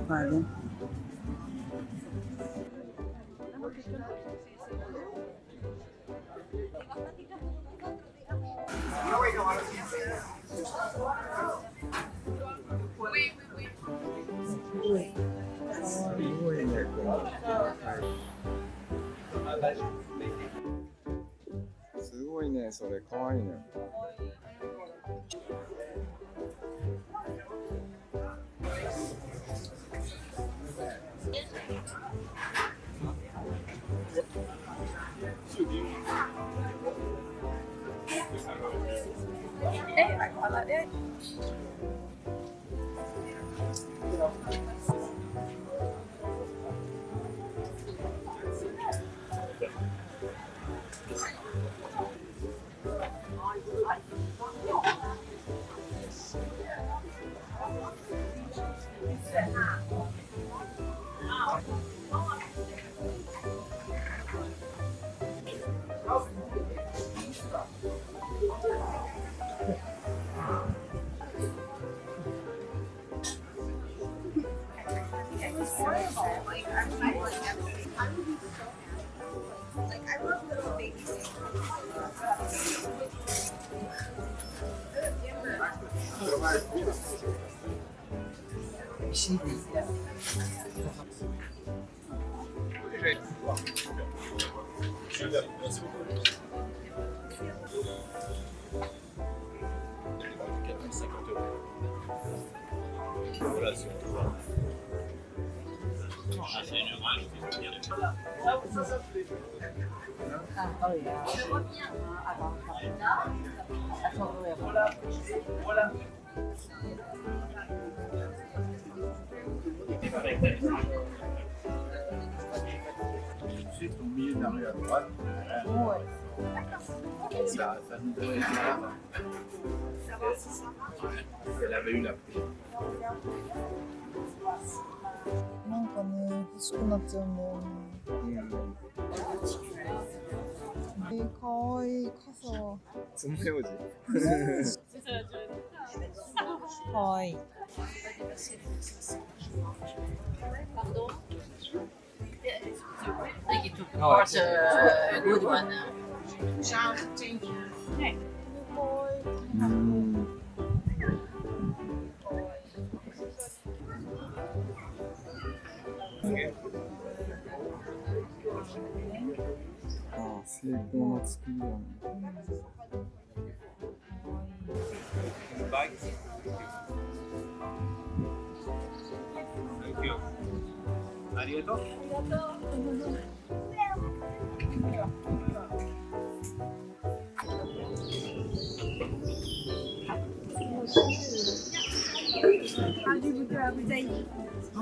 Pardon.すごいね、それかわいいね。Oh yeah. I totally agree. Ensuite, au milieu de la rue à droite, ça nous donnait des arbres. Elle avait eu la pluie. なんかね、欲しくなっちゃうんだよね。かわいい傘。つまようじ。かわいい。Like you took course a good one. ああ、成功の作りだね。ありがとう。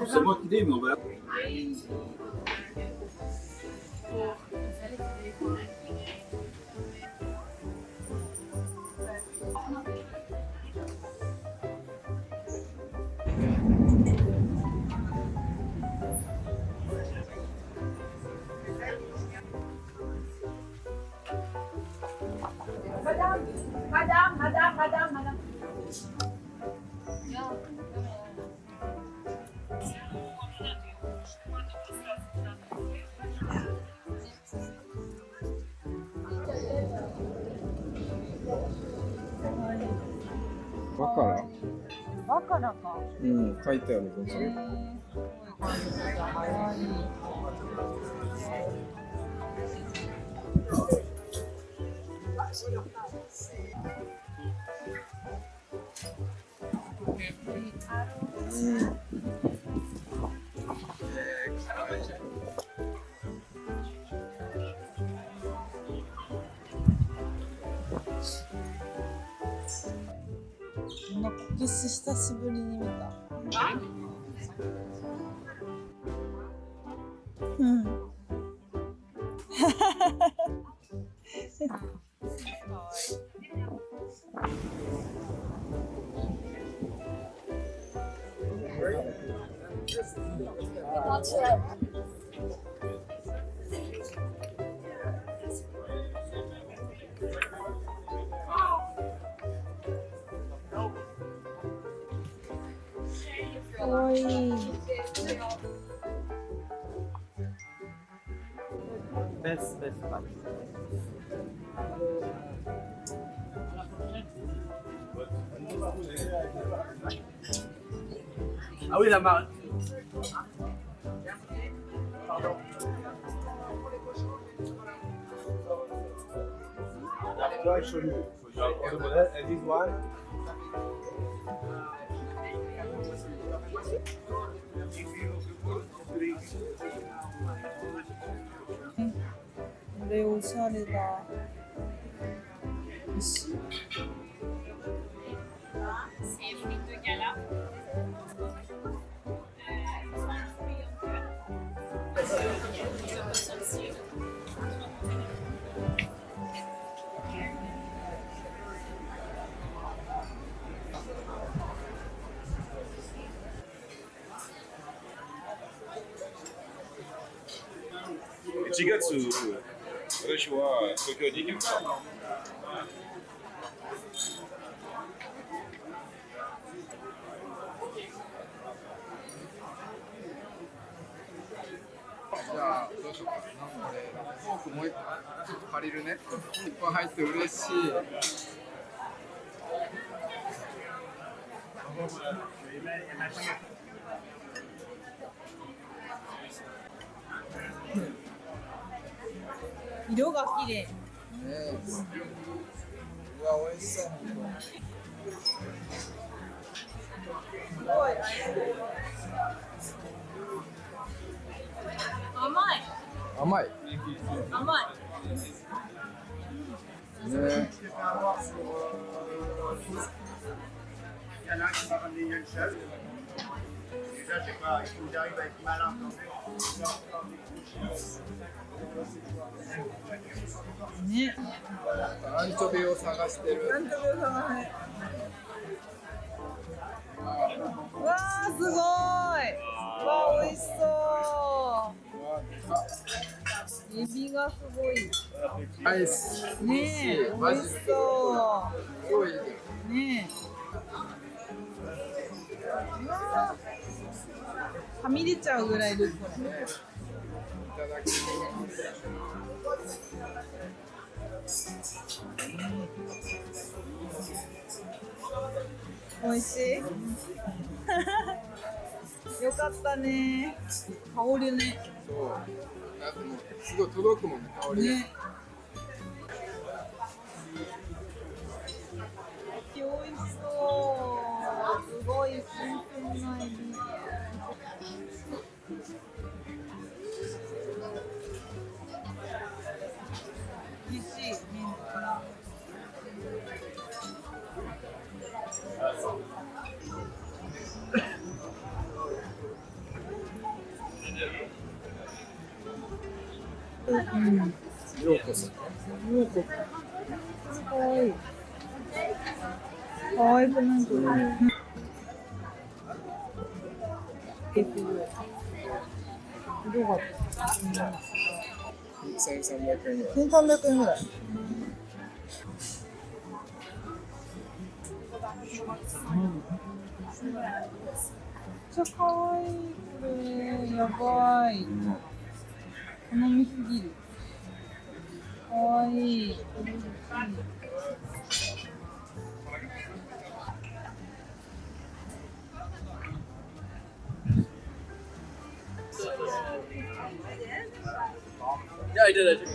C'est moi qui dis, mais on va. Madame. バカラ。バカラか。うん、書いてあるこっち。すごい感じだ。かわいい。うん。かわいい。このこけし久しぶりに見た。うん。かわいい。Ah oui, la marque. No, I show you. All the model, and this one. これおしゃれだ。石。1月、私は東京に行きました。じゃあどうしようか。これフォークもう一個ちょっと借りるね。いっぱい入って嬉しい。色が綺麗。ねえ。うわ、美味しそう。すごい。甘い。甘い。甘い。ね。 Il y en a un qui va ramener une seule. Déjà, je sais pas, il faut que j'arrive avec malin. ね。アンチョビを探してる。アンチョビを探せ。うわーすごい。うわ美味しそう。エビがすごい。アイス。ねえ、美マジ味しそすごいいいね。う。ねえ。うわーはみ出ちゃうぐらいですこれ。いただき美味しい。よかったね。香りね。そう。だってもうすごい届くもんね、香りが。ね。美味しそう。すごい新鮮なエビ。美味しい。麺から。ようこそ。ようこそ。かわいい。かわいくないこれ。色が。1300円ぐらい。1300円ぐらい。めっちゃかわいいこれ。やばい。好みすぎる。かわいい。じゃあいただきます。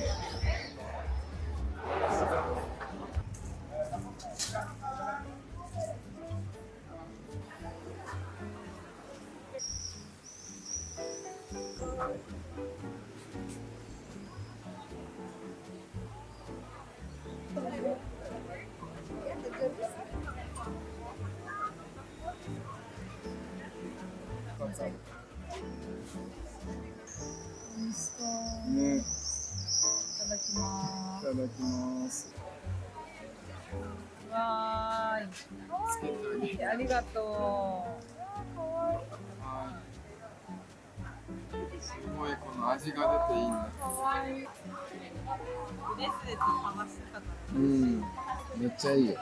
美味しそう。ね、いただきまいただきます。す。わーい。かわいい。ありがとう。かわいい。はい。すごいこの味が出ていいんだ。かわいい。ブレスレット探してたから。うん、めっちゃいいよ。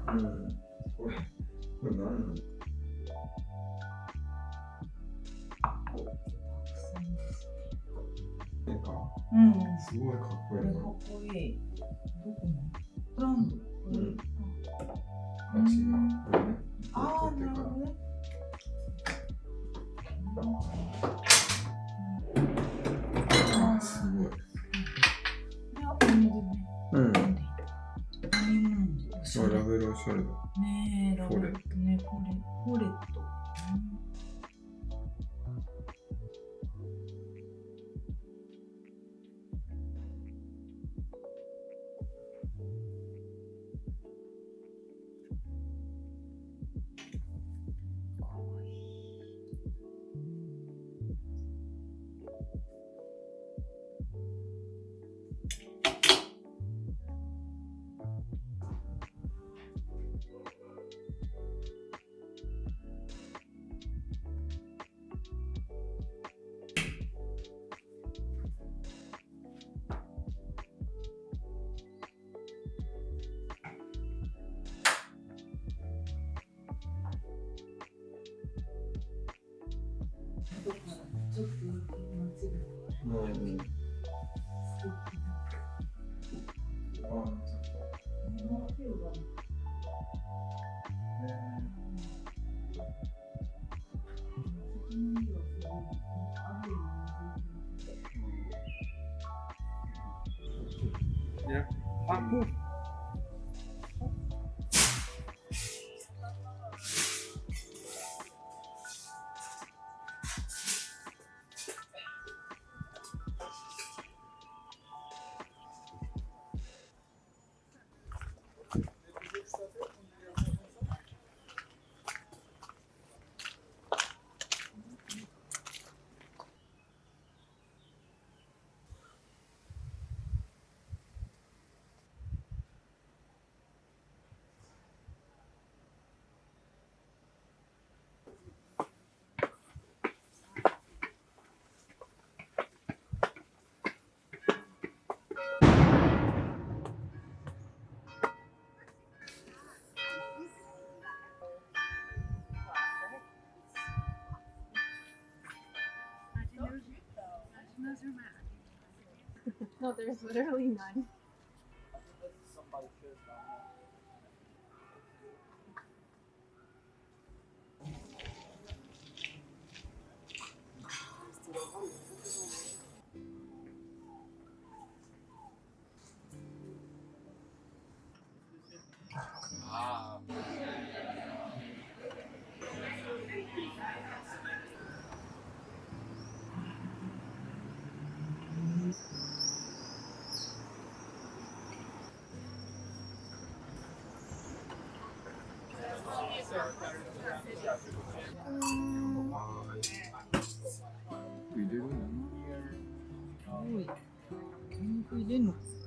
うん、これ何なの？なんか、すごいかっこいいな。かっこいい。どこの？ブランド。うん。あ、違う。これね。ああ、なるほどね。すごい。うん。ラベルおしゃれだ。ねえ、ラベルね、フォレット。Ya. Aku. No, there's literally none. Ah.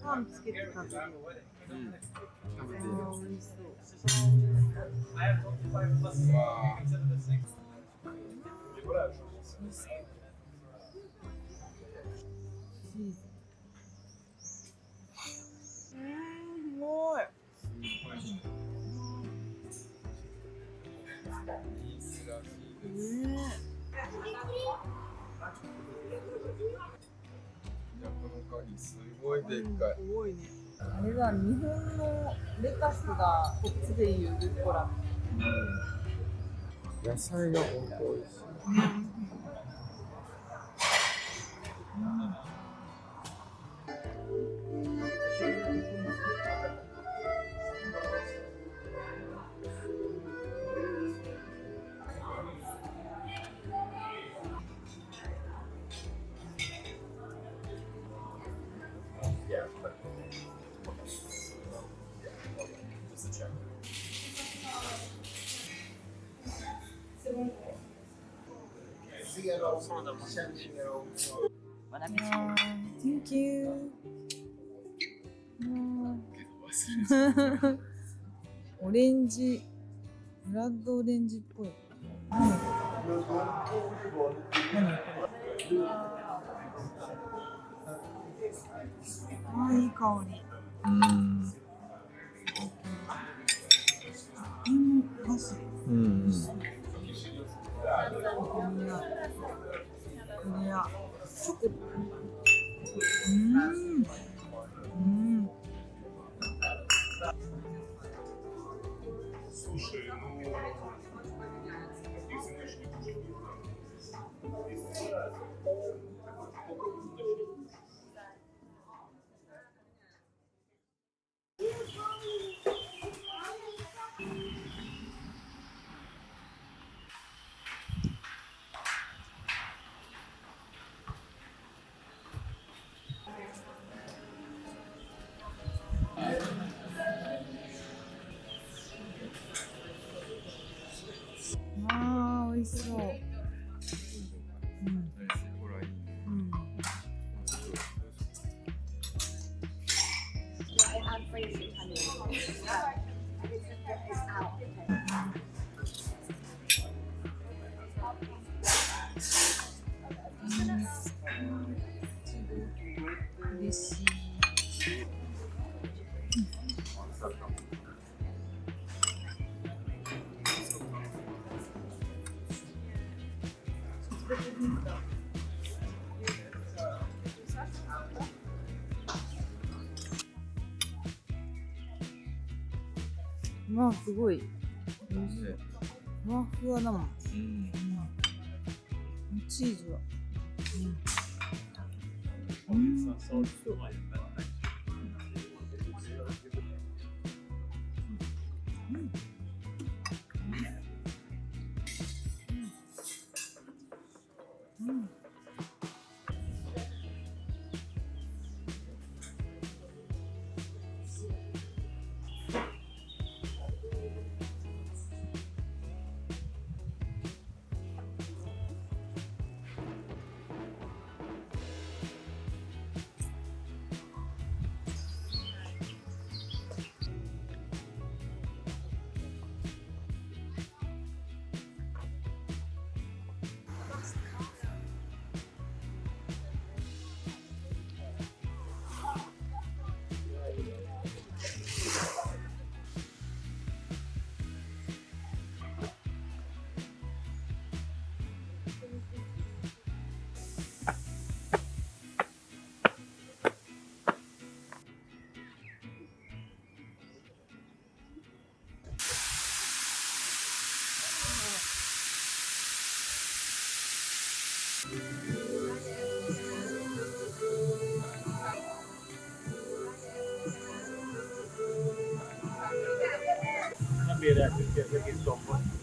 パンつけて食べる。食べて美味しそう。すごい。すごいでっかい。すごいね。あれだ、日本のレタスがこっちでいうルッコラ。野菜が本当美味しい。Thank you. オレンジ、ブラッドオレンジっぽい。何これ？あー、いい香り。マジ。クリア。あー、美味しそう。ほらいい。嬉しい。まあすごい。美味しい。ふわふわだもん。チーズは。美味しそう。Beda cerca che insomma.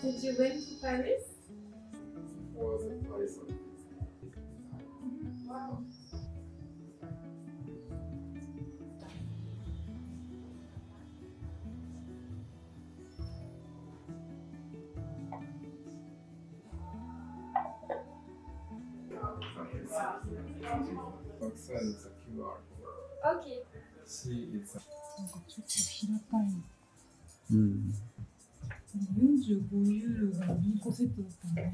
Did you went to Paris? Was it Paris? Wow. Backside is a QR. Okay. See, it's a なんかちょっと平たい。うん。 45ユーロが2個セットだったんで。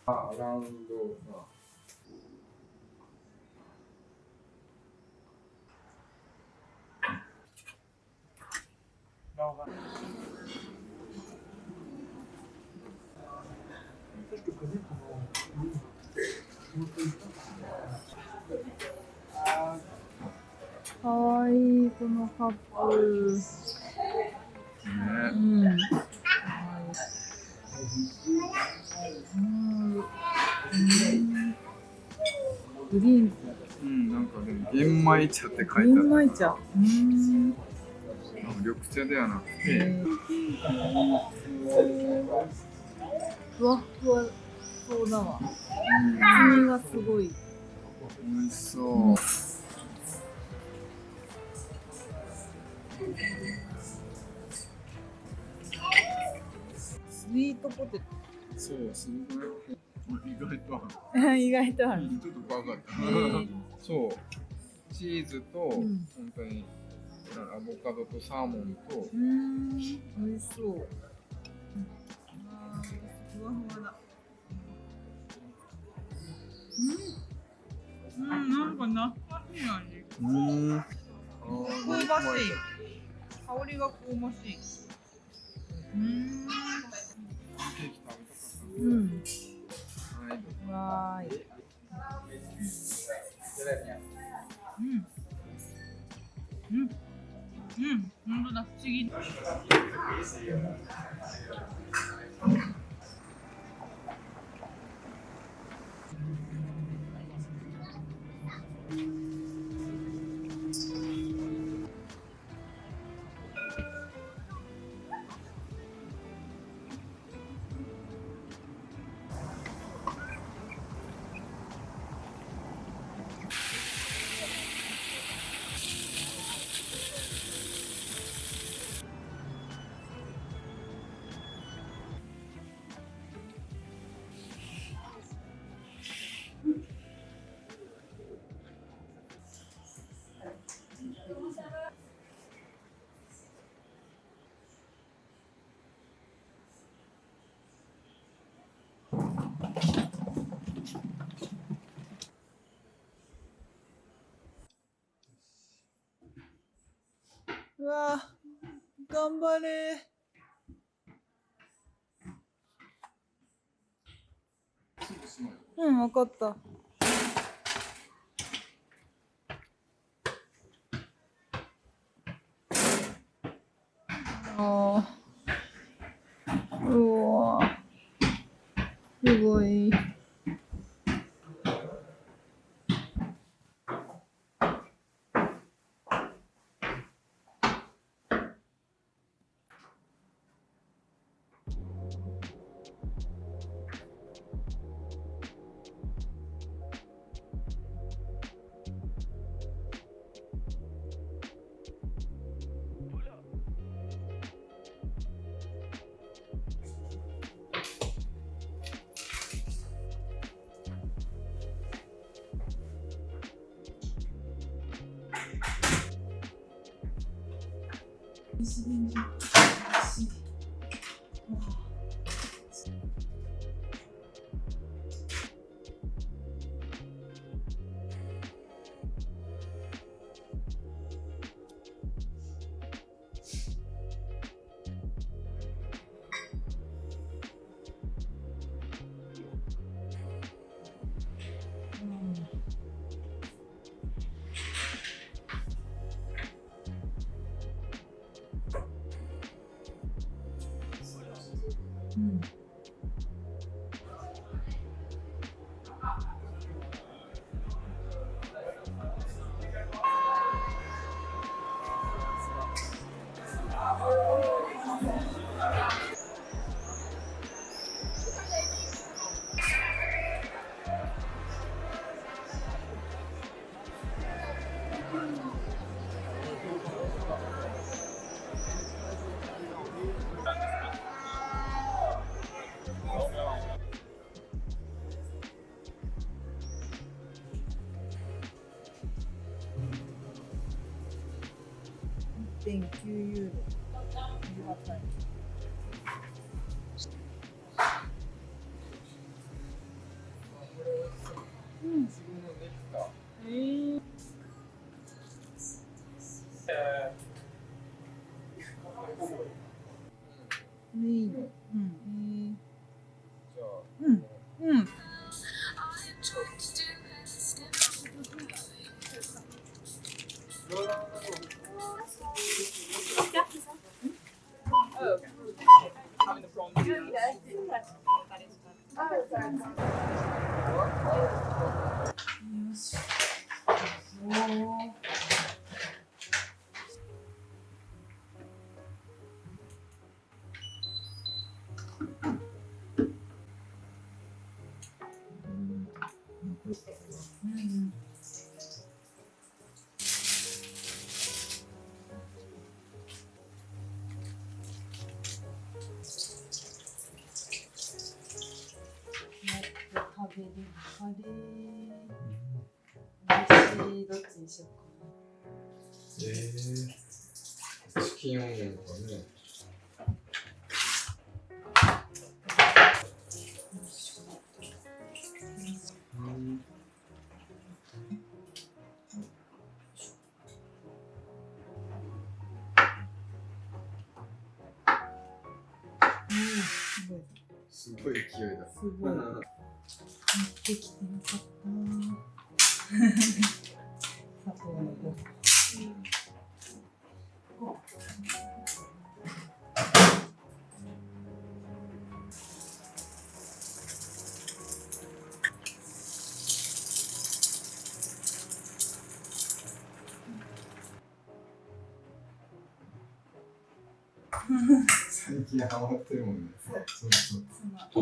アラウンドが。かわいいこのカップ。ね。うん。うん。グリーン。うん、なんかでも玄米茶って書いてある。玄米茶。緑茶ではなくて。ふわふわそうだわ。厚みがすごい。美味しそう。スイートポテそう、すごく意外とト。意外とある。ちょっと怖かった。そう。チーズと、本当にアボカドとサーモンと。美味しそう。あー、ふわふわだ。なんか懐かしい味。香ばしい。香りが香ばしい。ケーキ食べたかった。議。うわー、頑張れ。うん、わかった。あー、うわー、すごい。うん。1.9ユーロ。ありがたい。うん。いいの。うん。じゃあ、うん。うん。食べるカレー。私どっちにしようかな。チキンオニオンとかね。すごい勢いだ。すごい。持ってきてよかった。砂糖のご飯。近ハマってるもんね。そうそう。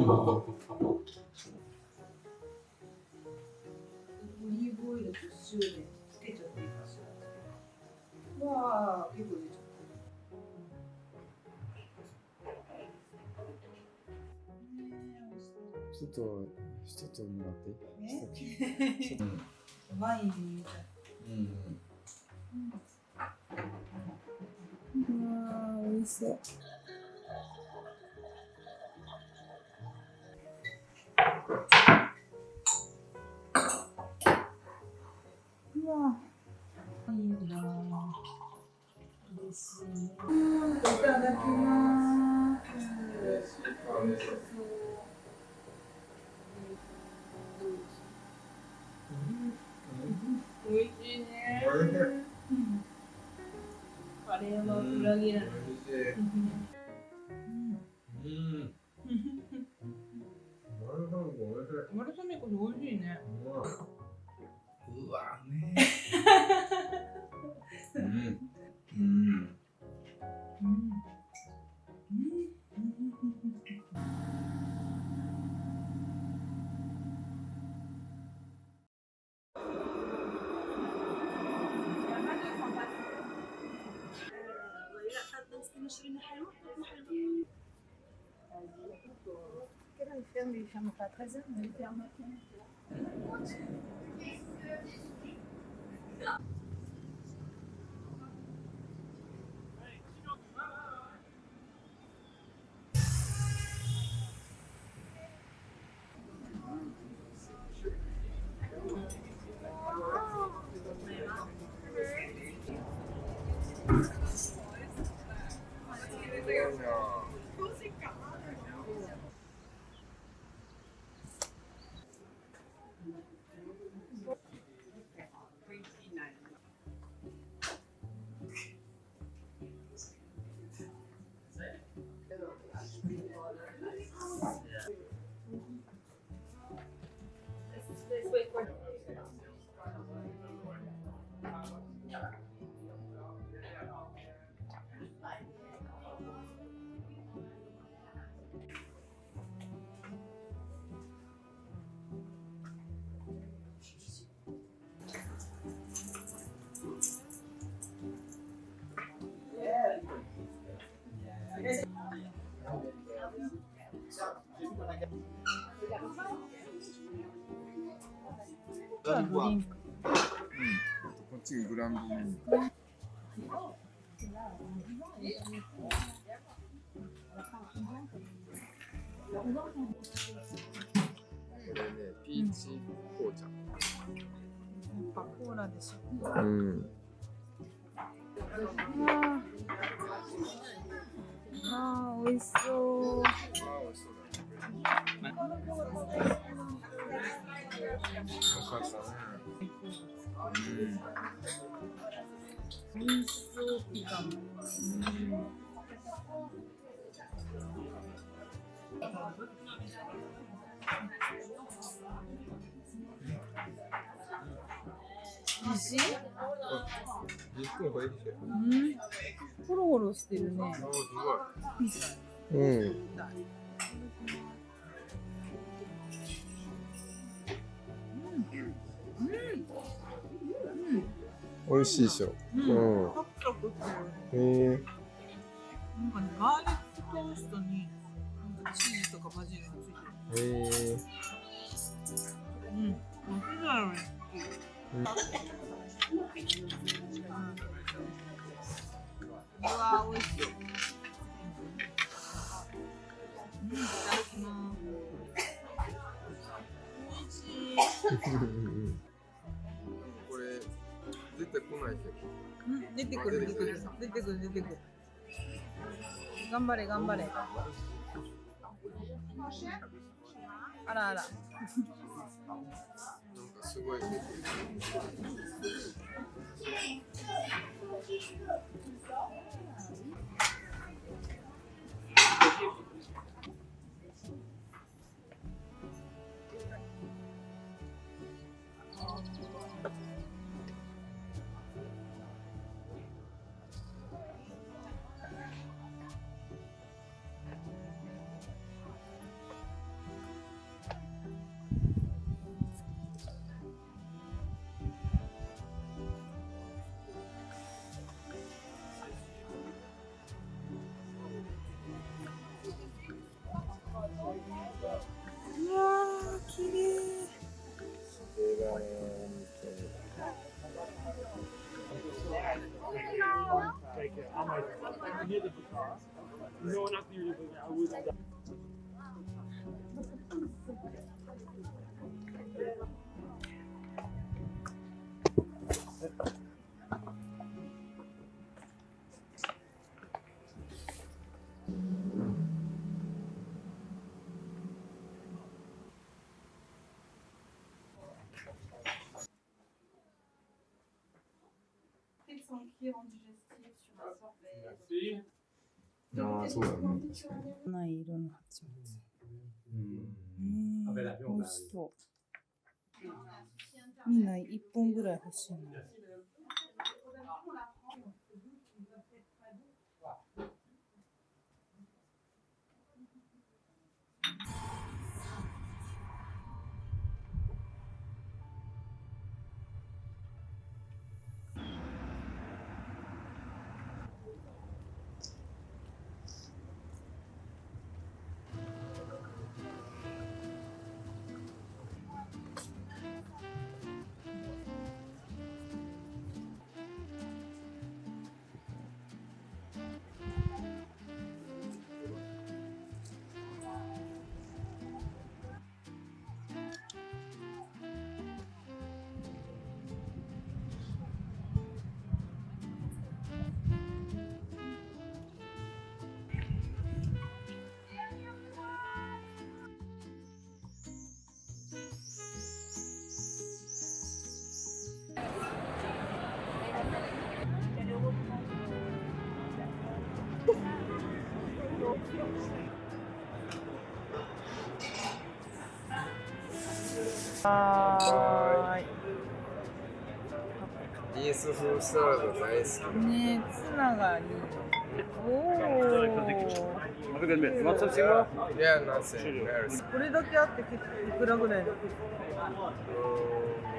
オリーブオイルと塩でつけちゃっていいかしら。わあ、結構出ちゃった。ちょっと一つもらっていい？ワインみたい。美味しそう。うわ、いいな。嬉しいね。いただきます。美味しいね。カレーは裏切らない。丸亀こそ美味しいね。うわね。Il ferme pas à 13h, mais il ferme à 15h.ドリンク。こっちがグランドメニュー。これね、ピーチ紅茶。やっぱコーラでしょ。美味しそう。美味しそうだね。よかったね。美味しそうピザも。美味しい？ホロホロしてるね。美味しいでしょ。サクサクしてる。なんかね、ガーリックトーストになんかチーズとかバジルがついてる。ピザより好き。うわー、美味しそう。いただきます。美味しい。これ出てこないけど。出てくる。頑張れ。あら。なんかすごい出てる。ああ、そうだね。ない色の蜂蜜。美味しそう。みんな1本ぐらい欲しいな。はイース風サラダ大好き。ーい。ね、ツナがいい。おお。 Yeah, nothing else. これだけあって結構いくらぐらいだっ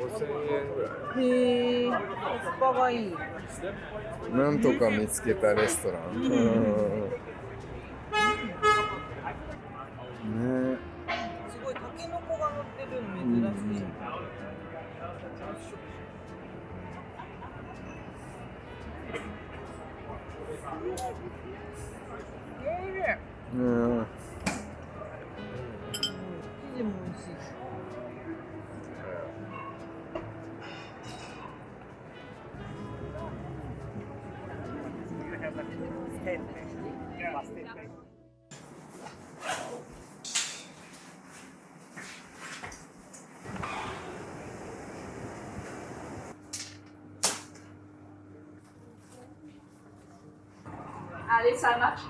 5000円ぐらけ？へえ、コスパがいい。い。なんとか見つけたレストラン。ね。すごいタケノコが乗ってるの珍しい。うん。生地も美味しい。Allez, ça marche.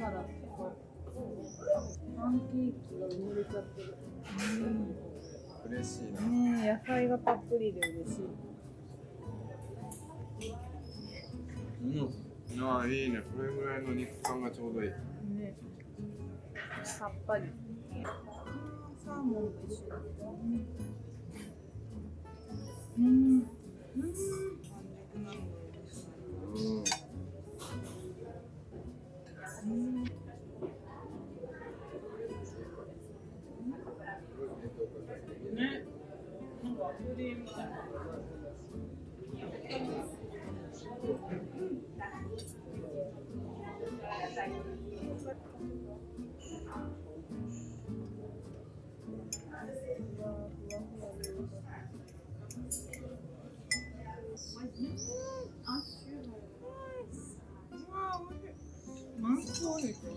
サラダ。パンケーキが埋もれちゃってる。嬉しいな。ねえ、野菜がたっぷりで嬉しい。ああ、いいね。これぐらいの肉感がちょうどいい。ね、さっぱり。サーモンと一緒だ。半熟なのが嬉しい。ね、なんかアトリエみたいな。マンゴーでしょ。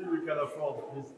We can afford this.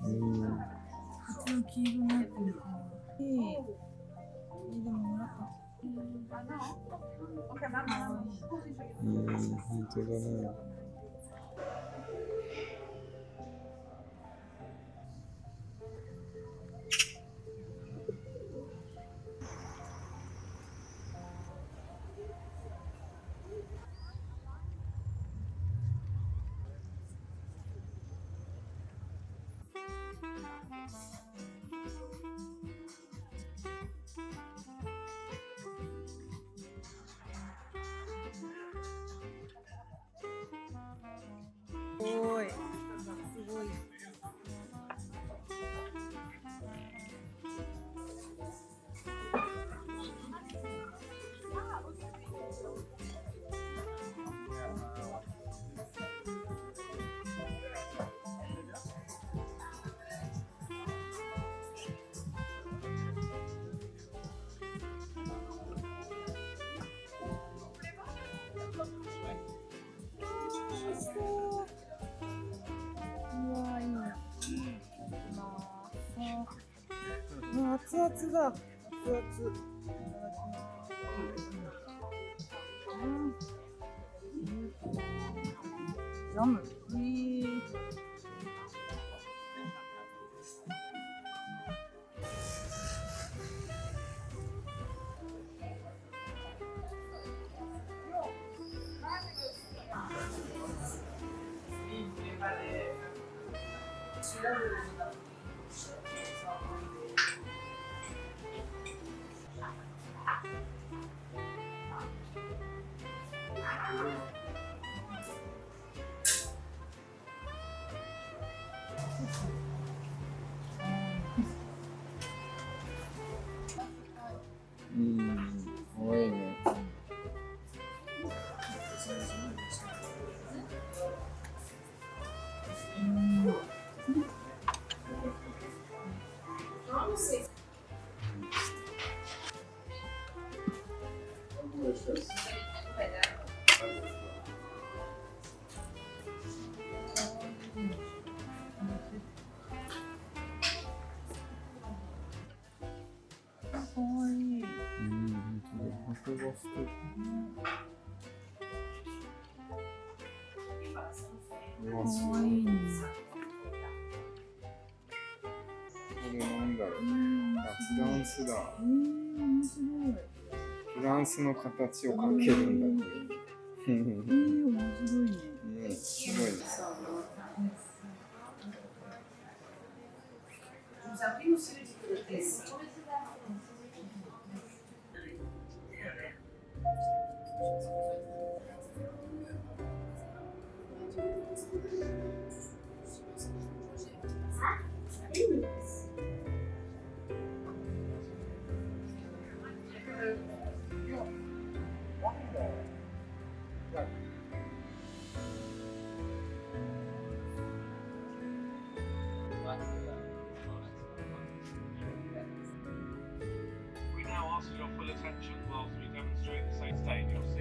普通の黄色になってるかわいい。でももらった。本当だね。すごい。すごい。熱々だ。熱々。ジャム。かわいい。うん、箱が素敵。うわ、すごい。かわいいね。これなんだろう。あ、フランスだ。面白い。フランスの形を描けるんだ、これ。面白いね。うん、すごいです。Nous abrimos celui de teste. We now ask your full attention whilst we demonstrate the same stage. You'll see